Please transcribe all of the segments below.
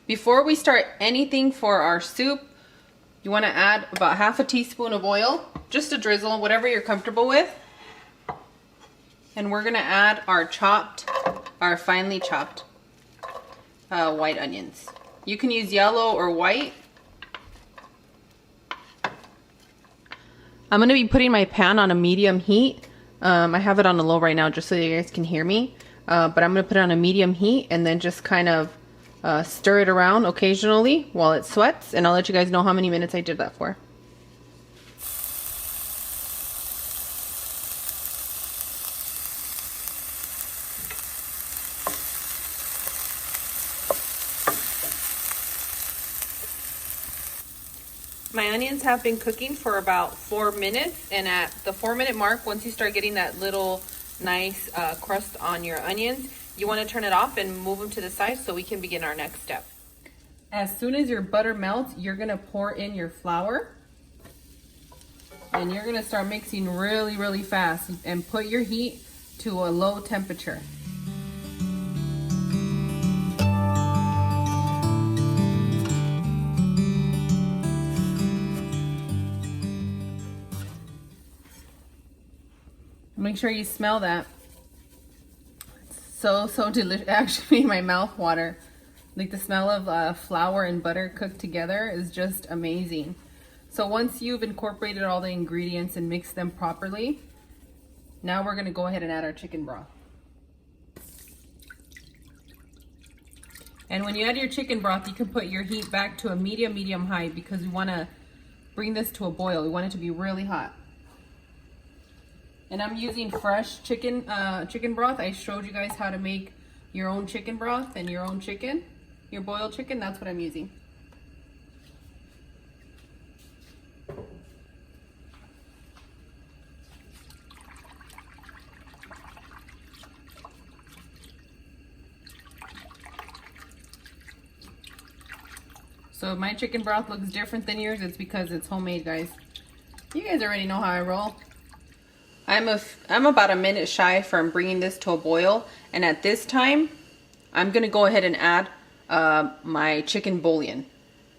Before we start anything for our soup, you want to add about half a teaspoon of oil, just a drizzle, whatever you're comfortable with. And we're going to add our finely chopped white onions. You can use yellow or white. I'm going to be putting my pan on a medium heat. I have it on a low right now just so you guys can hear me. But I'm going to put it on a medium heat and then just kind of stir it around occasionally while it sweats. And I'll let you guys know how many minutes I did that for. My onions have been cooking for about 4 minutes, and at the 4-minute mark, once you start getting that little nice crust on your onions, you want to turn it off and move them to the side so we can begin our next step. As soon as your butter melts, you're going to pour in your flour, and you're going to start mixing really, really fast and put your heat to a low temperature. Make sure you smell that. It's so delicious. Actually, my mouth water. Like the smell of flour and butter cooked together is just amazing. So once you've incorporated all the ingredients and mixed them properly, now we're going to go ahead and add our chicken broth. And when you add your chicken broth, you can put your heat back to a medium high because we want to bring this to a boil. We want it to be really hot. And I'm using fresh chicken broth. I showed you guys how to make your own chicken broth and your own chicken, your boiled chicken. That's what I'm using. So if my chicken broth looks different than yours, it's because it's homemade, guys. You guys already know how I roll. I'm about a minute shy from bringing this to a boil, and at this time I'm gonna go ahead and add my chicken bouillon.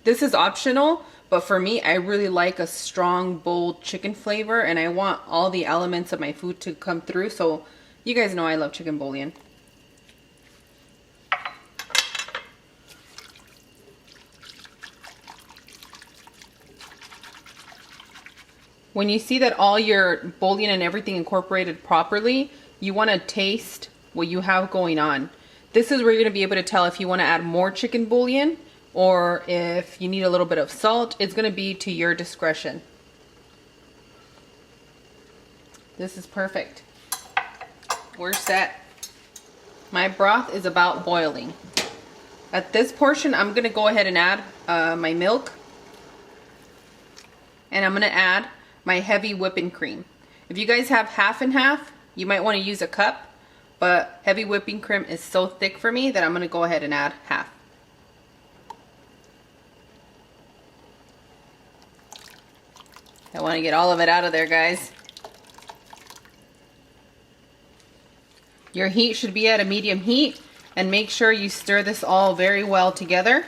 This is optional, but for me, I really like a strong, bold chicken flavor, and I want all the elements of my food to come through, so you guys know I love chicken bouillon. When you see that all your bouillon and everything incorporated properly, you want to taste what you have going on. This is where you're going to be able to tell if you want to add more chicken bouillon or if you need a little bit of salt. It's going to be to your discretion. This is perfect. We're set. My broth is about boiling. At this portion, I'm going to go ahead and add my milk. And I'm going to add my heavy whipping cream. If you guys have half and half, you might want to use a cup, but heavy whipping cream is so thick for me that I'm going to go ahead and add half. I want to get all of it out of there, guys. Your heat should be at a medium heat, and make sure you stir this all very well together.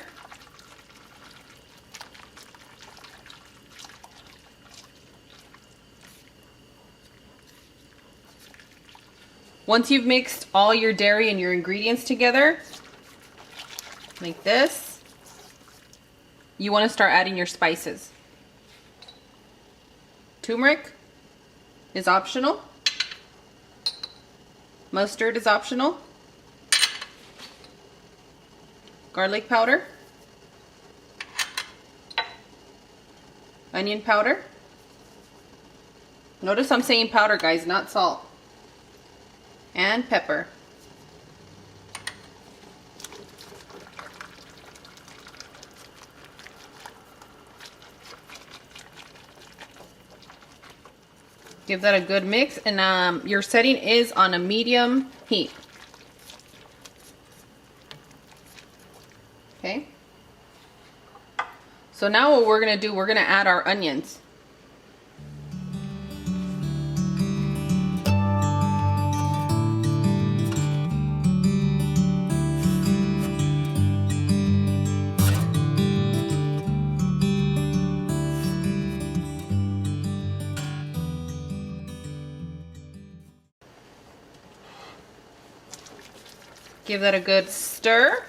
Once you've mixed all your dairy and your ingredients together, like this, you want to start adding your spices. Turmeric is optional. Mustard is optional. Garlic powder. Onion powder. Notice I'm saying powder, guys, not salt. And pepper. Give that a good mix, and your setting is on a medium heat. Okay. So now what we're gonna do, we're gonna add our onions. Give that a good stir.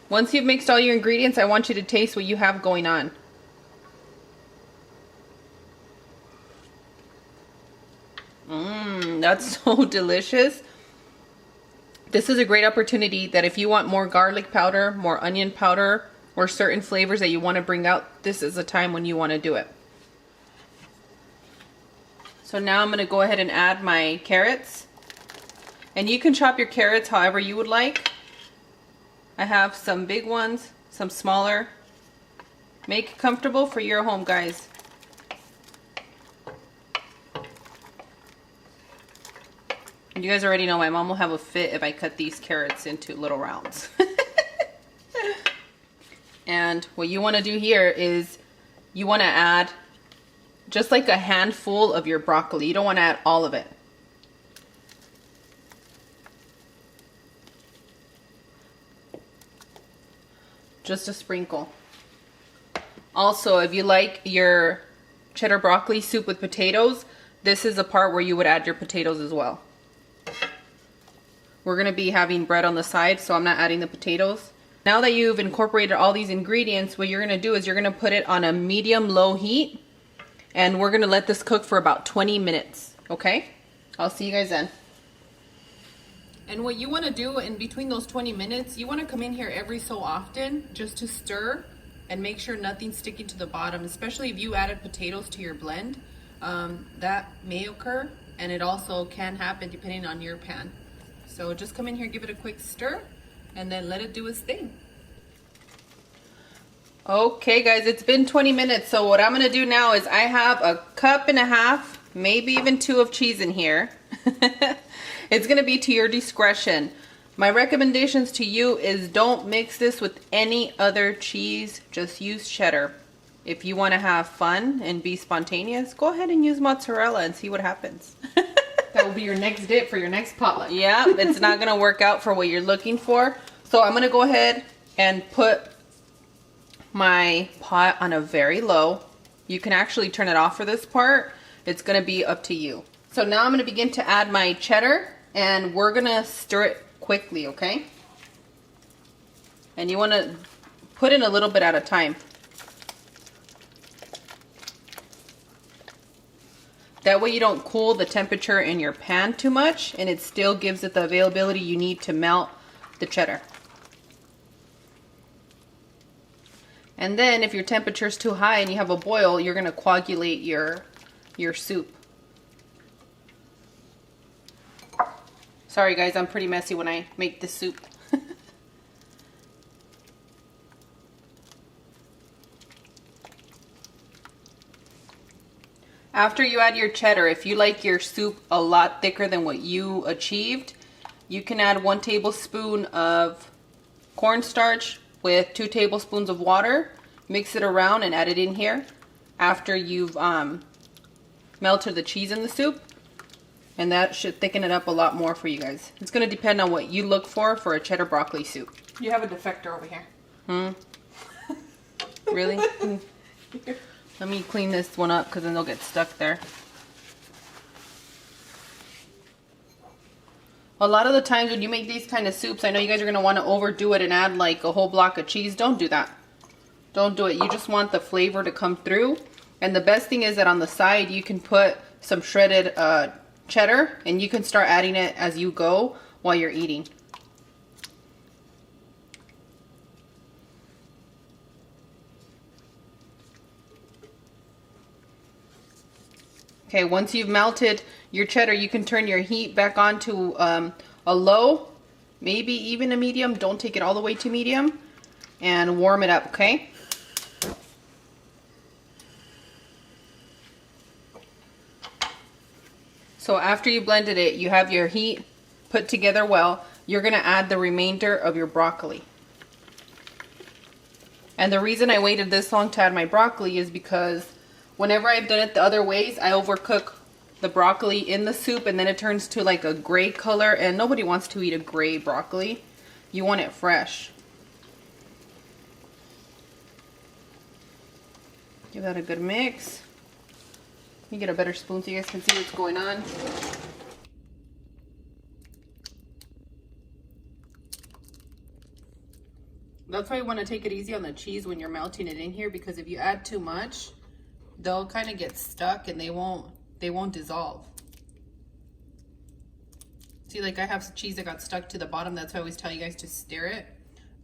Once you've mixed all your ingredients, I want you to taste what you have going on. That's so delicious. This is a great opportunity that if you want more garlic powder, more onion powder, or certain flavors that you want to bring out, this is a time when you want to do it. So now I'm going to go ahead and add my carrots. And you can chop your carrots however you would like. I have some big ones, some smaller. Make it comfortable for your home, guys. And you guys already know my mom will have a fit if I cut these carrots into little rounds. And what you want to do here is you want to add just like a handful of your broccoli. You don't want to add all of it. Just a sprinkle. Also, if you like your cheddar broccoli soup with potatoes, this is the part where you would add your potatoes as well. We're going to be having bread on the side, so I'm not adding the potatoes. Now that you've incorporated all these ingredients, what you're going to do is you're going to put it on a medium-low heat, and we're going to let this cook for about 20 minutes, okay? I'll see you guys then. And what you want to do in between those 20 minutes, you want to come in here every so often just to stir and make sure nothing's sticking to the bottom, especially if you added potatoes to your blend. That may occur, and it also can happen depending on your pan. So just come in here, give it a quick stir, and then let it do its thing. Okay guys, it's been 20 minutes, so what I'm gonna do now is I have a cup and a half, maybe even 2 of cheese in here. It's gonna be to your discretion. My recommendations to you is don't mix this with any other cheese, just use cheddar. If you wanna have fun and be spontaneous, go ahead and use mozzarella and see what happens. That will be your next dip for your next potluck. Yeah, it's not gonna work out for what you're looking for. So I'm gonna go ahead and put my pot on a very low. You can actually turn it off for this part. It's gonna be up to you. So now I'm gonna begin to add my cheddar, and we're gonna stir it quickly, okay? And you wanna put in a little bit at a time. That way you don't cool the temperature in your pan too much, and it still gives it the availability you need to melt the cheddar. And then if your temperature is too high and you have a boil, you're gonna coagulate your soup. Sorry guys, I'm pretty messy when I make this soup. After you add your cheddar, if you like your soup a lot thicker than what you achieved, you can add 1 tablespoon of cornstarch with 2 tablespoons of water. Mix it around and add it in here after you've melted the cheese in the soup. And that should thicken it up a lot more for you guys. It's going to depend on what you look for a cheddar broccoli soup. You have a defector over here. Really? Let me clean this one up because then they'll get stuck there. A lot of the times when you make these kind of soups, I know you guys are going to want to overdo it and add like a whole block of cheese. Don't do that. Don't do it. You just want the flavor to come through. And the best thing is that on the side you can put some shredded cheddar, and you can start adding it as you go while you're eating. Okay, once you've melted your cheddar, you can turn your heat back on to a low, maybe even a medium. Don't take it all the way to medium, and warm it up, okay? So after you blended it, you have your heat put together well. You're gonna add the remainder of your broccoli. And the reason I waited this long to add my broccoli is because whenever I've done it the other ways, I overcook the broccoli in the soup and then it turns to like a gray color, and nobody wants to eat a gray broccoli. You want it fresh. Give that a good mix. Let me get a better spoon so you guys can see what's going on. That's why you want to take it easy on the cheese when you're melting it in here, because if you add too much, they'll kind of get stuck and they won't dissolve. See, like I have some cheese that got stuck to the bottom. That's why I always tell you guys to stir it.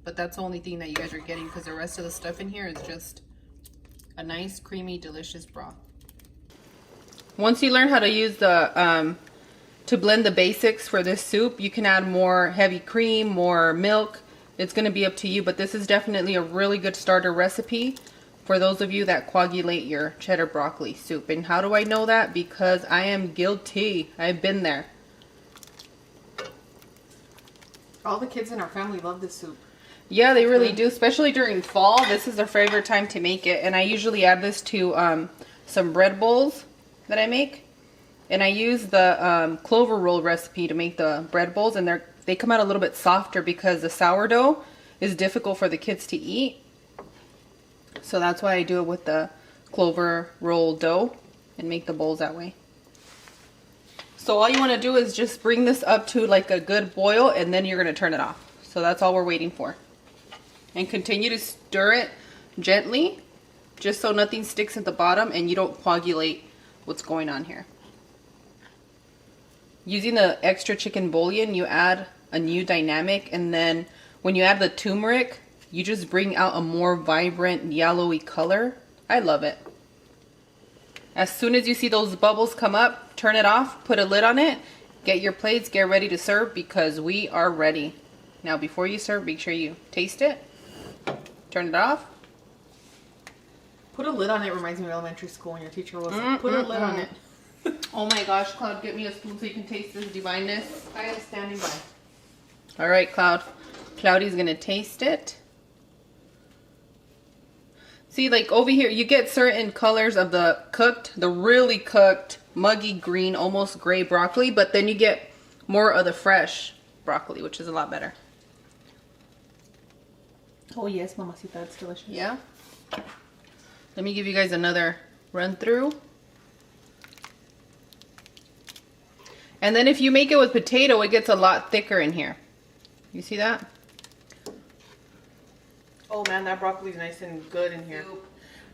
But that's the only thing that you guys are getting, because the rest of the stuff in here is just a nice, creamy, delicious broth. Once you learn how to use the, to blend the basics for this soup, you can add more heavy cream, more milk. It's going to be up to you, but this is definitely a really good starter recipe for those of you that coagulate your cheddar broccoli soup. And how do I know that? Because I am guilty. I've been there. All the kids in our family love this soup. Yeah, they really do, especially during fall. This is their favorite time to make it. And I usually add this to some bread bowls that I make. And I use the clover roll recipe to make the bread bowls. And they come out a little bit softer because the sourdough is difficult for the kids to eat. So that's why I do it with the clover roll dough and make the bowls that way. So all you want to do is just bring this up to like a good boil, and then you're going to turn it off. So that's all we're waiting for. And continue to stir it gently, just so nothing sticks at the bottom and you don't coagulate what's going on here. Using the extra chicken bouillon, you add a new dynamic, and then when you add the turmeric, you just bring out a more vibrant yellowy color. I love it. As soon as you see those bubbles come up, turn it off, put a lid on it, get your plates, get ready to serve, because we are ready. Now before you serve, make sure you taste it. Turn it off. Put a lid on it reminds me of elementary school when your teacher was like, put a lid on it. Oh my gosh, Cloud, get me a spoon so you can taste this divineness. I am standing by. All right, Cloud. Cloudy's gonna taste it. See, like over here, you get certain colors of the really cooked, muggy green, almost gray broccoli, but then you get more of the fresh broccoli, which is a lot better. Oh yes, mamacita, that's delicious. Yeah? Let me give you guys another run through. And then if you make it with potato, it gets a lot thicker in here. You see that? Oh man, that broccoli's nice and good in here.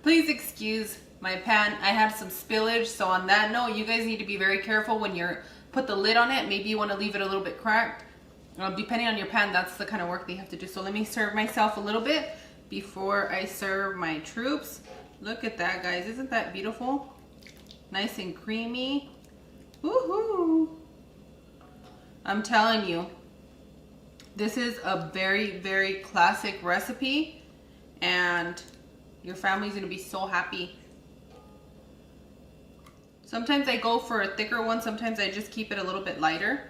Please excuse my pan. I had some spillage, so on that note, you guys need to be very careful when you're put the lid on it. Maybe you want to leave it a little bit cracked. Depending on your pan, that's the kind of work they have to do. So let me serve myself a little bit before I serve my troops. Look at that, guys. Isn't that beautiful? Nice and creamy. Woohoo! I'm telling you, this is a very, very classic recipe, and your family's gonna be so happy. Sometimes I go for a thicker one, sometimes I just keep it a little bit lighter.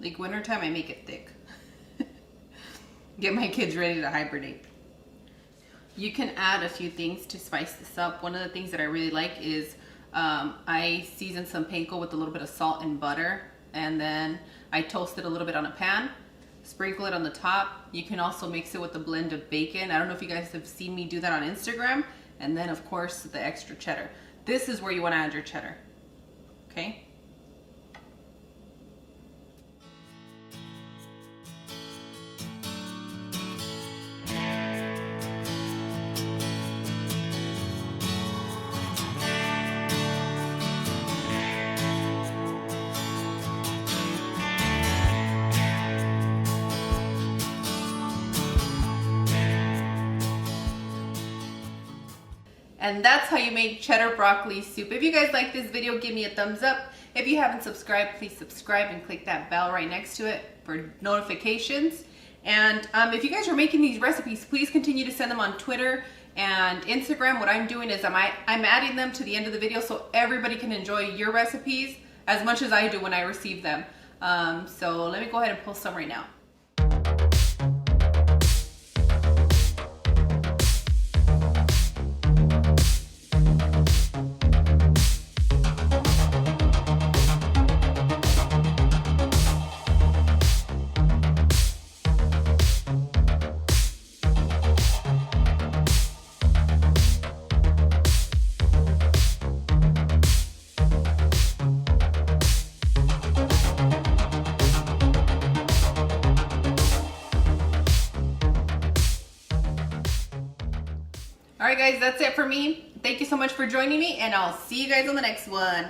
Like wintertime, I make it thick. Get my kids ready to hibernate. You can add a few things to spice this up. One of the things that I really like is I season some panko with a little bit of salt and butter, and then I toast it a little bit on a pan, sprinkle it on the top. You can also mix it with a blend of bacon. I don't know if you guys have seen me do that on Instagram. And then of course the extra cheddar. This is where you want to add your cheddar. Okay? And that's how you make cheddar broccoli soup. If you guys like this video, give me a thumbs up. If you haven't subscribed, please subscribe and click that bell right next to it for notifications. And if you guys are making these recipes, please continue to send them on Twitter and Instagram. What I'm doing is I'm adding them to the end of the video so everybody can enjoy your recipes as much as I do when I receive them. So let me go ahead and post some right now. All right, guys, that's it for me. Thank you so much for joining me, and I'll see you guys on the next one.